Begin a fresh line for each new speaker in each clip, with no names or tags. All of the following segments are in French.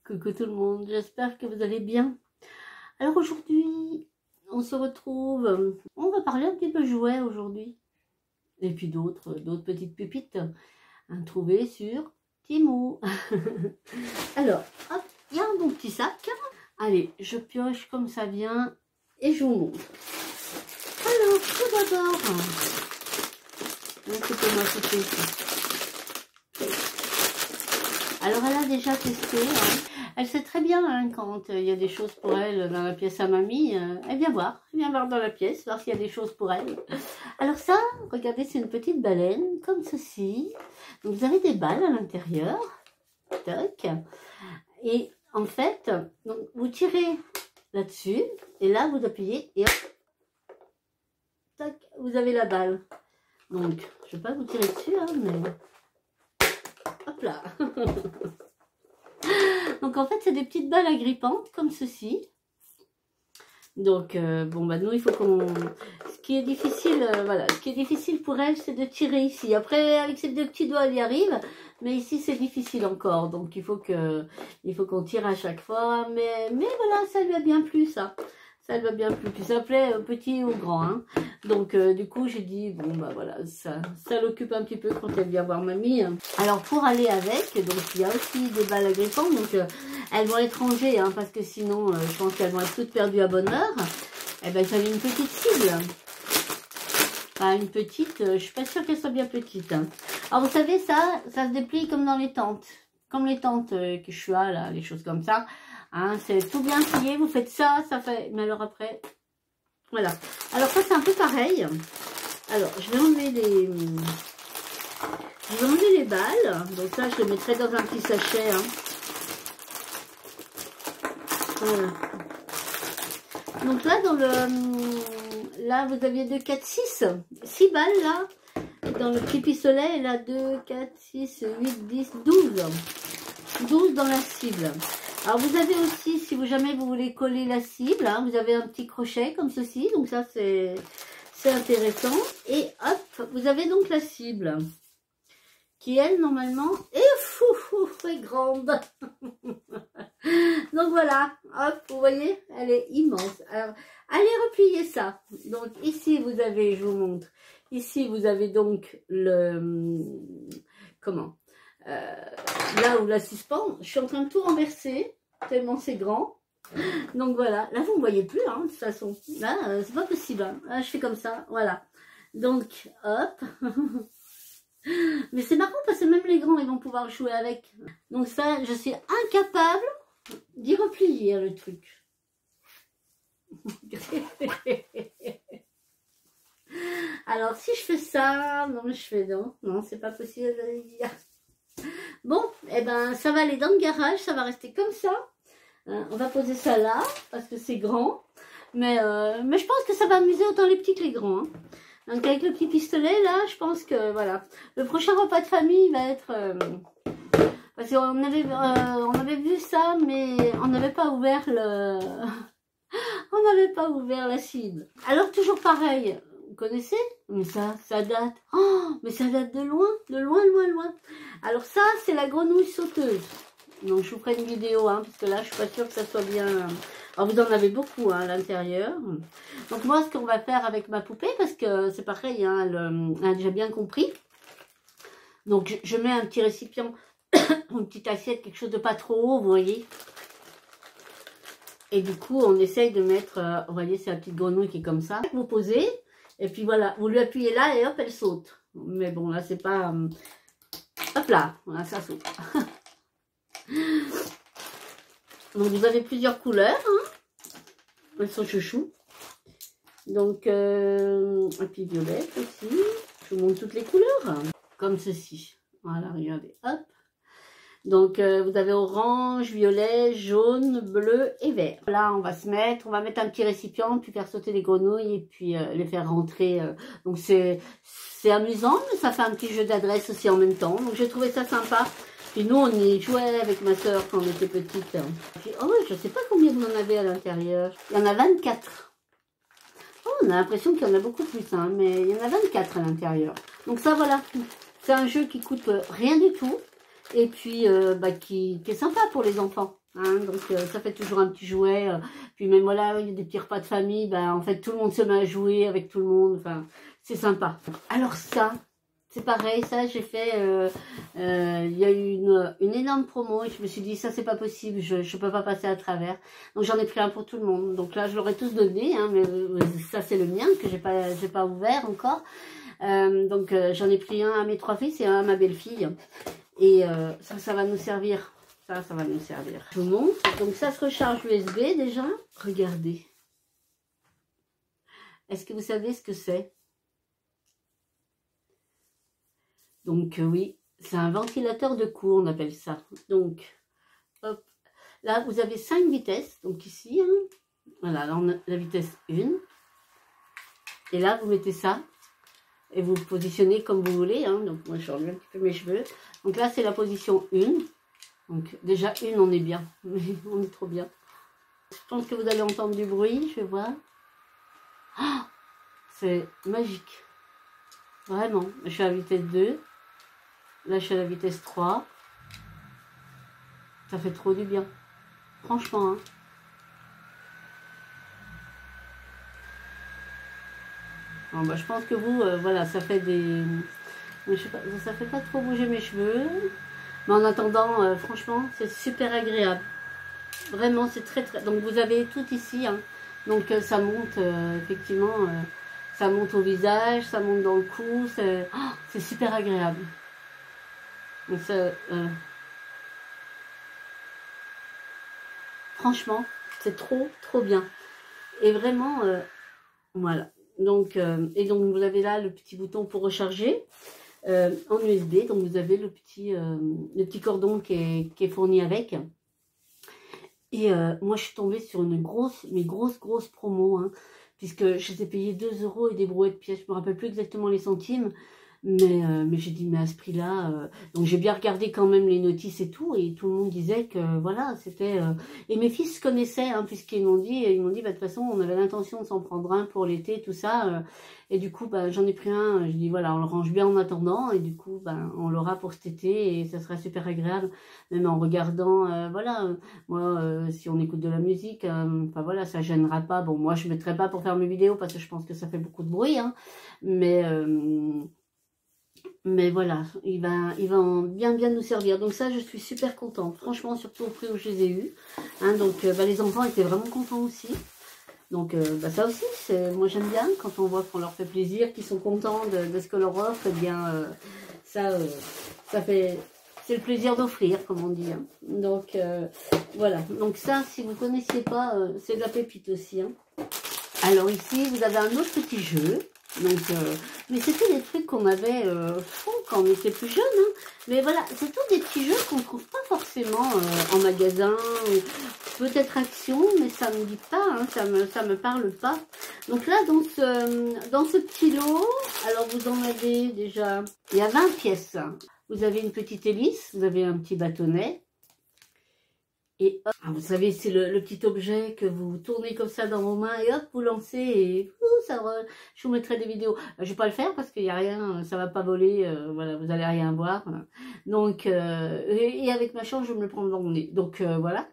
Coucou tout le monde, j'espère que vous allez bien. Alors aujourd'hui, on se retrouve, on va parler un petit peu jouets aujourd'hui. Et puis d'autres petites pépites à trouver sur Temu. Alors, hop, il y a un bon petit sac. Allez, je pioche comme ça vient et je vous montre. Alors, tout d'abord, un petit peu ma poupée. Alors elle a déjà testé, elle sait très bien quand il y a des choses pour elle dans la pièce à mamie, elle vient voir dans la pièce, voir s'il y a des choses pour elle. Alors ça, regardez, c'est une petite baleine, comme ceci. Donc vous avez des balles à l'intérieur, toc, et en fait, donc, vous tirez là-dessus, et là vous appuyez, et hop, toc, vous avez la balle. Donc, je ne vais pas vous tirer dessus, mais... Hop là. Donc en fait c'est des petites balles agrippantes comme ceci. Donc bon bah nous il faut qu'on... Ce qui est difficile, voilà, ce qui est difficile pour elle c'est de tirer ici. Après avec ses deux petits doigts elle y arrive, mais ici c'est difficile encore. Donc il faut qu'on tire à chaque fois. Mais voilà, ça lui a bien plu ça. Ça lui a bien plu. Puis ça plaît petit ou grand. Hein. Donc du coup j'ai dit bon bah voilà, ça l'occupe un petit peu quand elle vient voir mamie. Alors pour aller avec, donc il y a aussi des balles agrippantes. Donc elles vont être rangées hein, parce que sinon je pense qu'elles vont être toutes perdues à bonne heure. Et ben ça a une petite cible. Enfin une petite, je suis pas sûre qu'elle soit bien petite. Hein. Alors vous savez ça se déplie comme dans les tentes. Comme les tentes que je suis à là, les choses comme ça. Hein, c'est tout bien plié, vous faites ça, ça fait... Mais alors après, voilà. Alors ça c'est un peu pareil. Alors je vais enlever les balles. Donc ça je les mettrai dans un petit sachet. Hein. Voilà. Donc là dans le... Là vous aviez 2, 4, 6 balles là. Dans le petit pistolet, là 2, 4, 6, 8, 10, 12. 12 dans la cible. Alors vous avez aussi, si vous jamais vous voulez coller la cible, hein, vous avez un petit crochet comme ceci, donc ça c'est intéressant. Et hop, vous avez donc la cible, qui elle normalement est grande. Donc voilà, hop, vous voyez, elle est immense. Alors allez replier ça. Donc ici vous avez, je vous montre, ici vous avez donc le, comment là où la suspend, je suis en train de tout renverser, tellement c'est grand. Donc voilà, là vous ne voyez plus, hein, de toute façon. Là, c'est pas possible. Hein. Là, je fais comme ça, voilà. Donc, hop. Mais c'est marrant parce que même les grands, ils vont pouvoir jouer avec. Donc ça, je suis incapable d'y replier, le truc. Alors, si je fais ça, non, je fais non, c'est pas possible. Bon, et ben ça va aller dans le garage, ça va rester comme ça. On va poser ça là, parce que c'est grand. Mais je pense que ça va amuser autant les petits que les grands. Hein. Donc avec le petit pistolet là, je pense que voilà. Le prochain repas de famille va être... parce qu'on avait vu ça, mais on n'avait pas ouvert le... on n'avait pas ouvert la cible. Alors toujours pareil. Vous connaissez? Mais ça date. Oh, mais ça date de loin, loin. Alors ça, c'est la grenouille sauteuse. Donc je vous ferai une vidéo, hein, parce que là, je suis pas sûre que ça soit bien. Alors vous en avez beaucoup hein, à l'intérieur. Donc moi, ce qu'on va faire avec ma poupée, parce que c'est pareil, hein, elle a déjà bien compris. Donc je mets un petit récipient, une petite assiette, quelque chose de pas trop haut, vous voyez. Et du coup, on essaye de mettre, vous voyez, c'est la petite grenouille qui est comme ça. Vous posez. Et puis voilà, vous lui appuyez là et hop, elle saute. Mais bon, là, c'est pas... hop là, voilà, ça saute. Donc, vous avez plusieurs couleurs. Hein. Elles sont chouchou. Donc, un petit violet aussi. Je vous montre toutes les couleurs. Comme ceci. Voilà, regardez, hop. Donc, vous avez orange, violet, jaune, bleu et vert. Là, on va mettre un petit récipient, puis faire sauter les grenouilles et puis les faire rentrer. Donc, c'est amusant, mais ça fait un petit jeu d'adresse aussi en même temps. Donc, j'ai trouvé ça sympa. Puis nous, on y jouait avec ma soeur quand on était petite. Puis, oh ouais, je sais pas combien vous en avez à l'intérieur. Il y en a 24. Oh, on a l'impression qu'il y en a beaucoup plus, hein, mais il y en a 24 à l'intérieur. Donc ça, voilà. C'est un jeu qui coûte rien du tout. Et puis qui est sympa pour les enfants. Hein, donc ça fait toujours un petit jouet. Puis même voilà, il y a des petits repas de famille. Ben, en fait, tout le monde se met à jouer avec tout le monde. Enfin, c'est sympa. Alors ça, c'est pareil. Ça, j'ai fait... il y a eu une énorme promo. Et je me suis dit, ça, c'est pas possible. Je ne peux pas passer à travers. Donc j'en ai pris un pour tout le monde. Donc là, je l'aurais tous donné. Hein, mais ça, c'est le mien que j'ai pas ouvert encore. Donc j'en ai pris un à mes 3 fils et un à ma belle-fille. Et ça va nous servir. Ça va nous servir. Je vous montre. Donc ça se recharge USB déjà. Regardez. Est-ce que vous savez ce que c'est? Donc oui, c'est un ventilateur de cou, on appelle ça. Donc, hop. Là, vous avez 5 vitesses. Donc ici, hein, voilà, là on a la vitesse 1. Et là, vous mettez ça. Et vous positionnez comme vous voulez. Hein. Donc moi, je enlève un petit peu mes cheveux. Donc là, c'est la position 1. Donc déjà une, on est bien, on est trop bien. Je pense que vous allez entendre du bruit, je vais voir. Oh, c'est magique. Vraiment. Je suis à la vitesse 2. Là, je suis à la vitesse 3. Ça fait trop du bien. Franchement. Hein. Bon, bah, je pense que vous, voilà, ça fait des... Je sais pas, ça fait pas trop bouger mes cheveux. Mais en attendant, franchement, c'est super agréable. Vraiment, c'est très très... Donc vous avez tout ici. Hein. Donc ça monte, effectivement, ça monte au visage, ça monte dans le cou. C'est super agréable. Donc ça... franchement, c'est trop trop bien. Et vraiment, voilà. Donc, et donc vous avez là le petit bouton pour recharger. En USB, donc vous avez le petit cordon qui est fourni avec. Et moi, je suis tombée sur une grosse promo, hein, puisque je les ai payés 2 € et des brouettes de pièces. Je me rappelle plus exactement les centimes, mais j'ai dit, mais à ce prix-là... donc j'ai bien regardé quand même les notices et tout le monde disait que voilà, c'était... et mes fils connaissaient, hein, puisqu'ils m'ont dit, bah, de toute façon, on avait l'intention de s'en prendre un pour l'été, tout ça... et du coup, bah, j'en ai pris un, je dis voilà, on le range bien en attendant, et du coup, bah, on l'aura pour cet été, et ça sera super agréable, même en regardant, voilà, moi, si on écoute de la musique, enfin voilà, ça gênera pas. Bon, moi, je ne mettrai pas pour faire mes vidéos, parce que je pense que ça fait beaucoup de bruit, hein, mais voilà, il va bien nous servir. Donc ça, je suis super contente, franchement, surtout au prix où je les ai eus. Hein, donc, bah, les enfants étaient vraiment contents aussi. Donc bah ça aussi, moi j'aime bien quand on voit qu'on leur fait plaisir, qu'ils sont contents de ce que leur offre, eh bien ça fait, c'est le plaisir d'offrir, comme on dit. Hein. Donc voilà, donc ça, si vous ne connaissiez pas, c'est de la pépite aussi. Hein. Alors ici, vous avez un autre petit jeu. Donc, mais c'était des trucs qu'on avait quand on était plus jeune. Hein. Mais voilà, c'est tous des petits jeux qu'on ne trouve pas forcément en magasin. Peut-être Action, mais ça me dit pas, hein, ça me parle pas. Donc là, dans ce petit lot, alors vous en avez déjà, il y a 20 pièces. Vous avez une petite hélice, vous avez un petit bâtonnet. Et hop, vous savez, c'est le petit objet que vous tournez comme ça dans vos mains et hop, vous lancez et je vous mettrai des vidéos. Je vais pas le faire parce qu'il n'y a rien, ça va pas voler, voilà, vous allez rien voir. Voilà. Donc, et avec ma chance, je vais me le prendre dans mon nez. Donc voilà,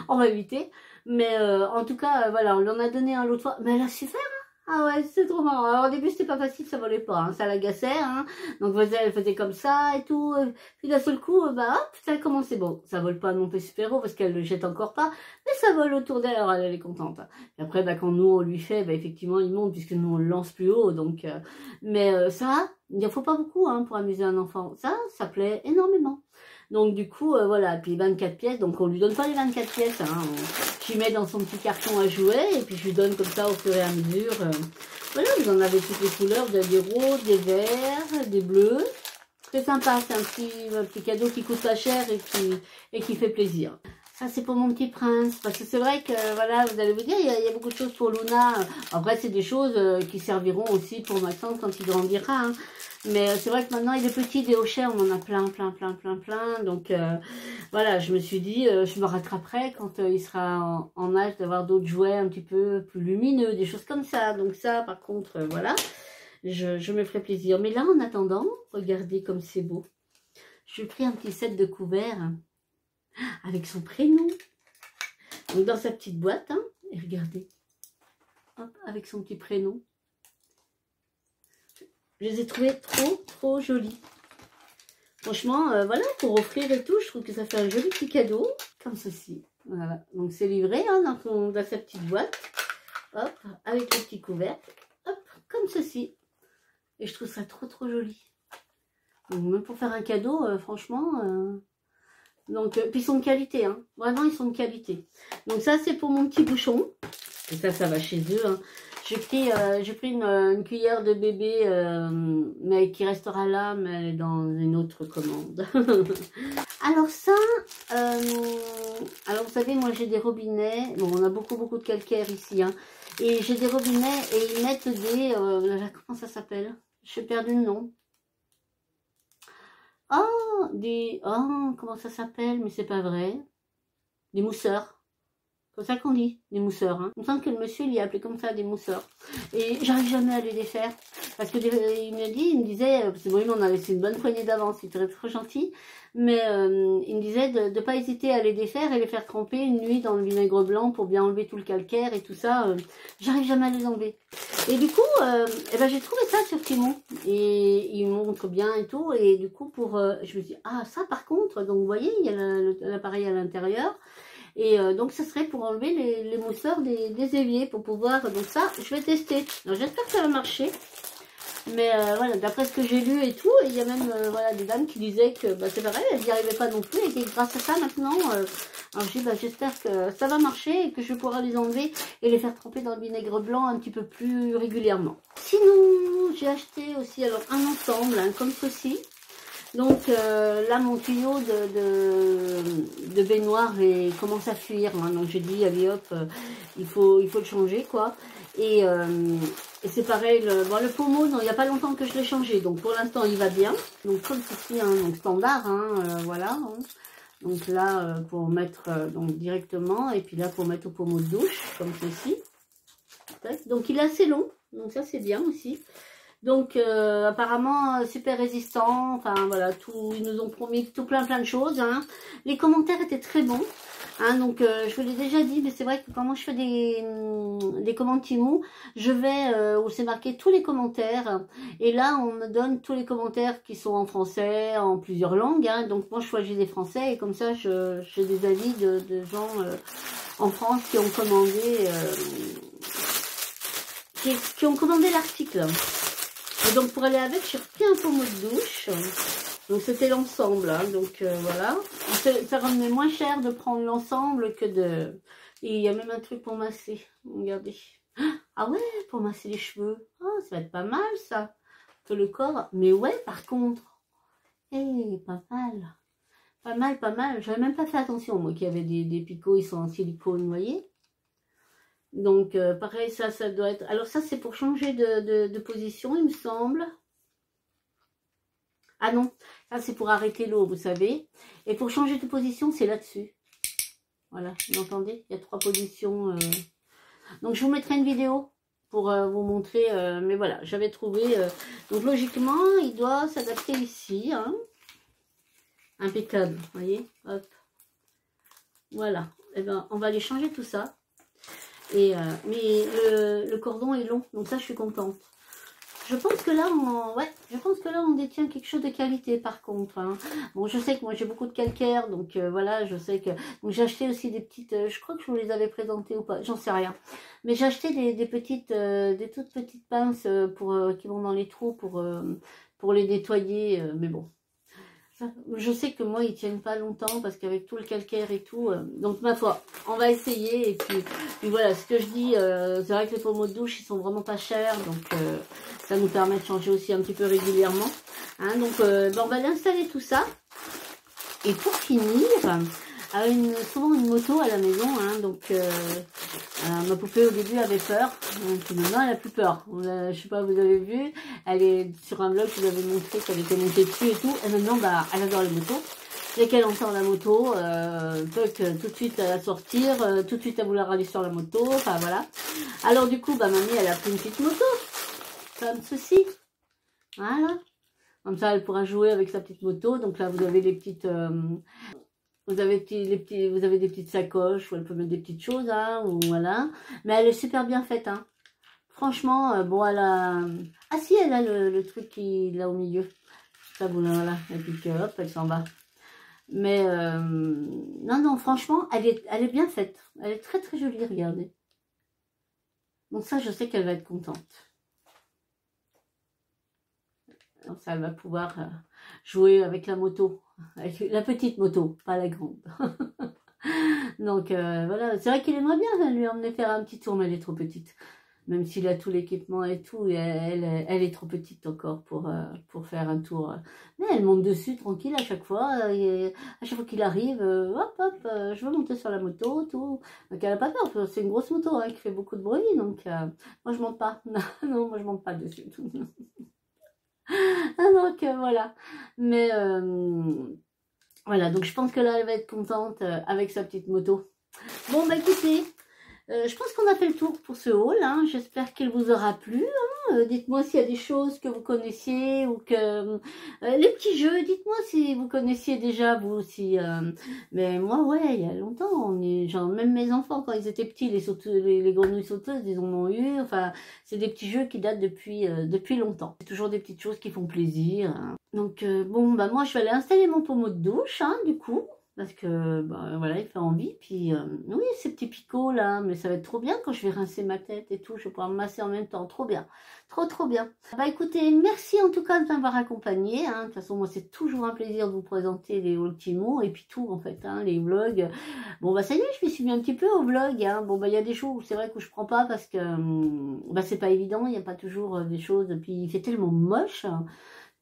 on va éviter. Mais en tout cas, voilà, on lui en a donné un l'autre fois. Mais elle a su faire. Ah ouais, c'est trop marrant. Alors au début, c'était pas facile, ça volait pas, hein, ça l'agaçait, hein. Donc elle faisait comme ça et tout. Puis d'un seul coup, bah hop, ça a commencé. Bon, ça vole pas non plus super haut parce qu'elle le jette encore pas, mais ça vole autour d'elle, alors elle est contente. Et après, bah, quand nous on lui fait, bah, effectivement, il monte puisque nous on le lance plus haut. Donc, mais ça, il ne faut pas beaucoup hein, pour amuser un enfant. Ça plaît énormément. Donc du coup, voilà, puis 24 pièces, donc on lui donne pas les 24 pièces, hein, j'y mets dans son petit carton à jouer, et puis je lui donne comme ça au fur et à mesure. Voilà, vous en avez toutes les couleurs, vous avez des roses, des verts, des bleus. C'est sympa, c'est un petit cadeau qui coûte pas cher et qui fait plaisir. Ça, c'est pour mon petit prince, parce que c'est vrai que, voilà, vous allez vous dire, il y a beaucoup de choses pour Luna. Après, c'est des choses qui serviront aussi pour Maxence quand il grandira, hein. Mais c'est vrai que maintenant, il est petit, des hochets, on en a plein. Donc, voilà, je me suis dit, je me rattraperai quand il sera en âge d'avoir d'autres jouets un petit peu plus lumineux, des choses comme ça. Donc ça, par contre, voilà, je me ferai plaisir. Mais là, en attendant, regardez comme c'est beau. Je lui ai pris un petit set de couverts. avec son prénom. Donc dans sa petite boîte, hein, et regardez, hop, avec son petit prénom. Je les ai trouvés trop jolis. Franchement, voilà, pour offrir et tout, je trouve que ça fait un joli petit cadeau, comme ceci. Voilà, donc c'est livré hein, dans sa petite boîte, hop, avec le petit couvercle, hop, comme ceci. Et je trouve ça trop joli. Donc même pour faire un cadeau, franchement, donc puis ils sont de qualité, hein. Vraiment ils sont de qualité. Donc ça c'est pour mon petit bouchon. Et ça va chez eux. Hein. J'ai pris une cuillère de bébé, mais qui restera là, mais dans une autre commande. Alors ça, alors vous savez, moi j'ai des robinets. Bon, on a beaucoup de calcaire ici. Hein, et j'ai des robinets et ils mettent des... comment ça s'appelle? J'ai perdu le nom. Oh, oh, comment ça s'appelle? Mais c'est pas vrai. Des mousseurs. C'est ça qu'on dit, des mousseurs. Hein. Il me semble que le monsieur, il y a appelé comme ça, des mousseurs. Et j'arrive jamais à les défaire. Parce que il me disait, parce que bon, on a laissé une bonne poignée d'avance, il était très gentil. Mais il me disait de ne pas hésiter à les défaire et les faire tremper une nuit dans le vinaigre blanc pour bien enlever tout le calcaire et tout ça. J'arrive jamais à les enlever. Et du coup, eh ben, j'ai trouvé ça sur Timon. Et il montre bien et tout. Et du coup, je me dis, ah ça par contre, donc vous voyez, il y a l'appareil à l'intérieur. Et donc ça serait pour enlever les mousseurs des éviers pour pouvoir, donc ça je vais tester. Alors j'espère que ça va marcher, mais voilà, d'après ce que j'ai lu et tout, il y a même voilà, des dames qui disaient que bah, c'est pareil, elles n'y arrivaient pas non plus et que grâce à ça maintenant, alors je dis bah, j'espère que ça va marcher et que je vais pouvoir les enlever et les faire tremper dans le vinaigre blanc un petit peu plus régulièrement. Sinon j'ai acheté aussi alors un ensemble hein, comme ceci. Donc là mon tuyau de baignoire commence à fuir, hein. Donc j'ai dit allez hop, il faut le changer quoi. Et c'est pareil, le pommeau, non, il n'y a pas longtemps que je l'ai changé, donc pour l'instant il va bien. Donc comme ceci, hein, donc standard, hein, voilà. Hein. Donc là pour mettre donc directement, et puis là pour mettre au pommeau de douche, comme ceci. Donc il est assez long, donc ça c'est bien aussi. Donc apparemment super résistant, enfin voilà, ils nous ont promis tout plein de choses. Hein. Les commentaires étaient très bons. Hein, donc je vous l'ai déjà dit, mais c'est vrai que quand moi je fais des commandes Temu, je vais où c'est marqué tous les commentaires. Et là on me donne tous les commentaires qui sont en français, en plusieurs langues. Hein, donc moi je choisis des français et comme ça j'ai des avis de gens en France qui ont commandé l'article. Et donc pour aller avec, j'ai repris un pommeau de douche. Donc c'était l'ensemble. Hein, donc voilà. Ça revenait moins cher de prendre l'ensemble que de... Et il y a même un truc pour masser. Regardez. Ah ouais, pour masser les cheveux. Oh, ça va être pas mal ça. Que le corps. Mais ouais, par contre. Pas mal. Pas mal. J'avais même pas fait attention, moi, qu'il y avait des picots, ils sont en silicone, vous voyez. Donc, pareil, ça doit être... Alors, ça, c'est pour changer de position, il me semble. Ah non, ça, c'est pour arrêter l'eau, vous savez. Et pour changer de position, c'est là-dessus. Voilà, vous entendez? Il y a 3 positions. Donc, je vous mettrai une vidéo pour vous montrer. Mais voilà, j'avais trouvé... Donc, logiquement, il doit s'adapter ici. Hein. Impeccable, vous voyez? Hop. Voilà. Eh ben, on va aller changer tout ça. Et, mais le cordon est long, donc ça je suis contente. Je pense que là on détient quelque chose de qualité par contre. Hein. Bon, je sais que moi j'ai beaucoup de calcaire, donc voilà, je sais que donc j'ai acheté aussi des petites, je crois que je vous les avais présentées ou pas, j'en sais rien. Mais j'ai acheté des toutes petites pinces qui vont dans les trous pour les nettoyer, mais bon. Je sais que moi ils tiennent pas longtemps parce qu'avec tout le calcaire et tout, donc ma foi, on va essayer et puis voilà, ce que je dis, c'est vrai que les pommeaux de douche ils sont vraiment pas chers, donc ça nous permet de changer aussi un petit peu régulièrement. Hein, donc on va l'installer tout ça et pour finir, souvent une moto à la maison, hein, donc ma poupée au début avait peur, puis maintenant elle a plus peur. Je sais pas, vous avez vu, elle est sur un blog, je vous avais montré qu'elle était montée dessus et tout, et maintenant bah, elle adore les motos. Dès qu'elle entend la moto, tout de suite à la sortir, tout de suite à vouloir aller sur la moto, enfin voilà. Alors du coup, bah mamie elle a pris une petite moto, comme ceci, voilà. Comme ça elle pourra jouer avec sa petite moto, donc là vous avez les petites... Vous avez, vous avez des petites sacoches où elle peut mettre des petites choses, hein, ou voilà. Mais elle est super bien faite, hein. Franchement, bon, elle a... Ah si, elle a le truc qui là au milieu. Ça, voilà, et puis hop, elle s'en va. Mais non, non, franchement, elle est bien faite. Elle est très très jolie, regardez. Donc ça, je sais qu'elle va être contente. Donc ça, elle va pouvoir jouer avec la moto. Avec la petite moto, pas la grande. Donc voilà, c'est vrai qu'il aimerait bien lui emmener faire un petit tour, mais elle est trop petite. Même s'il a tout l'équipement et tout, elle est trop petite encore pour faire un tour. Mais elle monte dessus tranquille à chaque fois. À chaque fois qu'il arrive, hop, hop, je veux monter sur la moto, tout. Donc elle n'a pas peur, c'est une grosse moto hein, qui fait beaucoup de bruit. Donc moi je monte pas. Non, moi je monte pas dessus. Donc voilà. Mais voilà, donc je pense que là elle va être contente avec sa petite moto. Bon bah écoutez. Je pense qu'on a fait le tour pour ce haul, hein. J'espère qu'il vous aura plu, hein. Dites-moi s'il y a des choses que vous connaissiez ou que... les petits jeux, dites-moi si vous connaissiez déjà vous aussi. Mais moi, ouais, il y a longtemps, genre, même mes enfants, quand ils étaient petits, les grenouilles sauteuses, ils en ont eu. Enfin, c'est des petits jeux qui datent depuis longtemps. C'est toujours des petites choses qui font plaisir, hein. Donc, bon, bah moi, je vais aller installer mon pommeau de douche, hein, du coup. Parce que, bah, voilà, il fait envie. Puis, oui, ces petits picots là, mais ça va être trop bien quand je vais rincer ma tête et tout. Je vais pouvoir me masser en même temps. Trop bien. Trop, trop bien. Bah, écoutez, merci en tout cas de m'avoir accompagné, hein. De toute façon, moi, c'est toujours un plaisir de vous présenter les petits mots et puis tout, en fait, hein, les vlogs. Bon, bah, ça y est, je me suis mis un petit peu au vlog, hein. Bon, bah, il y a des jours où c'est vrai que je prends pas parce que, bah, c'est pas évident. Il n'y a pas toujours des choses. Puis, il fait tellement moche, hein,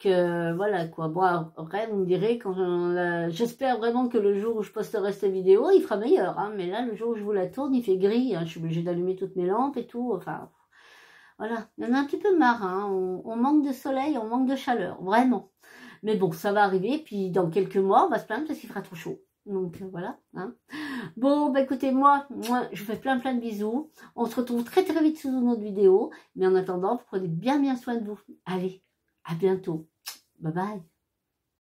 que voilà quoi. Bon, après vous me direz quand j'espère vraiment que le jour où je posterai cette vidéo il fera meilleur, hein, mais là le jour où je vous la tourne il fait gris, hein, je suis obligée d'allumer toutes mes lampes et tout, enfin voilà, il y en a un petit peu marre, hein. On manque de soleil, on manque de chaleur, vraiment, mais bon ça va arriver, puis dans quelques mois on va se plaindre parce qu'il fera trop chaud, donc voilà, hein. Bon bah écoutez, moi je vous fais plein de bisous, on se retrouve très très vite sous une autre vidéo, mais en attendant vous prenez bien soin de vous. Allez, à bientôt. Bye bye.